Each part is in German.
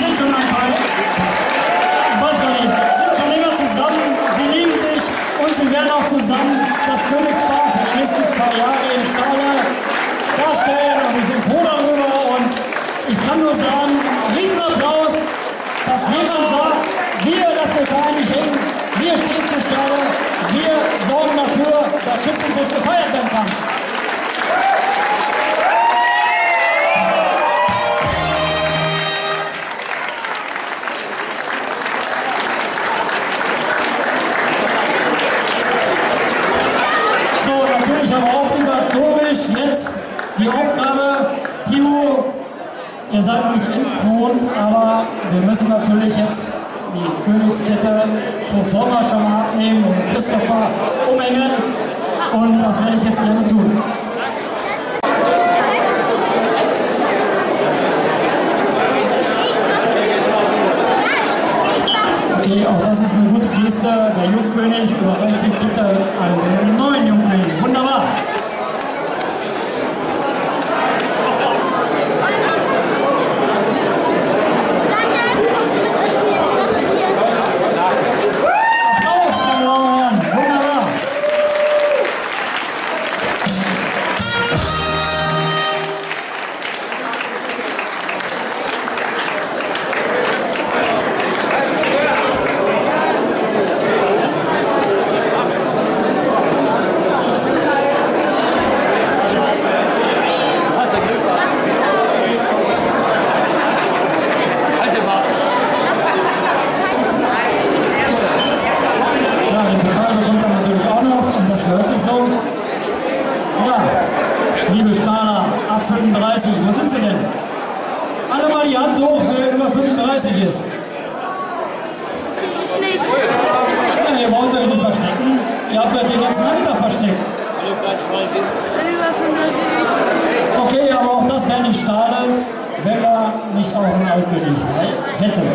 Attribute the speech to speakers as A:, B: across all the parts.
A: sind schon ein paar, ich weiß gar nicht, sind schon länger zusammen, sie lieben sich und sie werden auch zusammen das Königspaar für die nächsten 2 Jahre in Stahler darstellen und ich bin froh darüber und ich kann nur sagen, Riesenapplaus, dass jemand sagt, wir lassen den Verein nicht hängen, wir stehen zur Stelle, wir sorgen dafür, dass Schützenfest gefeiert werden kann. So, natürlich aber auch obligatorisch jetzt die Aufgabe, Timo, ihr seid noch nicht entkront, aber wir müssen natürlich jetzt die Königskette pro forma schon mal abnehmen und Christopher umhängen und das werde ich jetzt gerne tun. Okay, auch das ist eine gute Geste. Der Jungkönig überreicht die Kette an den neuen Jungkönig. Wunderbar! Liebe Stahler, ab 35, wo sind Sie denn? Alle mal die Hand hoch, wer über 35 ist. Ja, ihr wollt euch nicht verstecken. Ihr habt euch den ganzen Nachmittag versteckt. Okay, aber auch das wäre nicht Stahler, wenn wir nicht auch einen Altkönig hätten.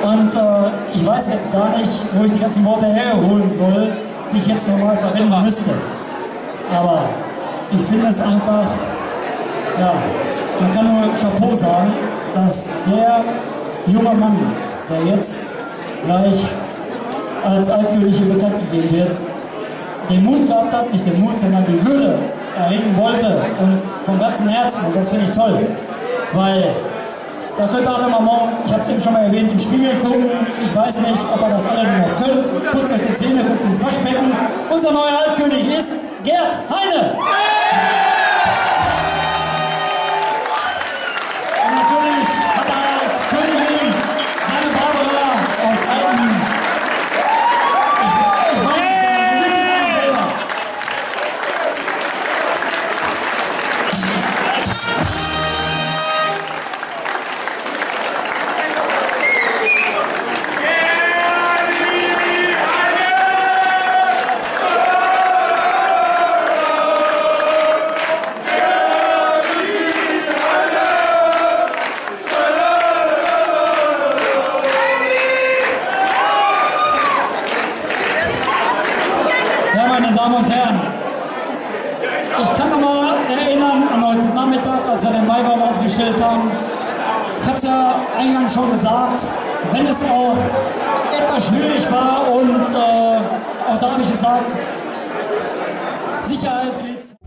A: Und ich weiß jetzt gar nicht, wo ich die ganzen Worte herholen soll, die ich jetzt normal verwenden müsste. Aber ich finde es einfach, ja, man kann nur Chapeau sagen, dass der junge Mann, der jetzt gleich als Altkönig hier bekannt gegeben wird, den Mut gehabt hat, nicht den Mut, sondern die Würde erringen wollte und vom ganzen Herzen. Und das finde ich toll, weil da könnt ihr alle mal morgen, ich habe es eben schon mal erwähnt, im Spiegel gucken. Ich weiß nicht, ob ihr das alle noch könnt. Putzt euch die Zähne, guckt ins Waschbecken. Unser neuer Altkönig ist Gerd Heine. Und natürlich hat er als Königin seine Barbara aus alten... Ich weiß nicht, wir wissen es nicht selber. Meine Damen und Herren, ich kann noch mal erinnern an heute Nachmittag, als wir den Maibaum aufgestellt haben. Ich habe es ja eingangs schon gesagt, wenn es auch etwas schwierig war und auch da habe ich gesagt, Sicherheit geht.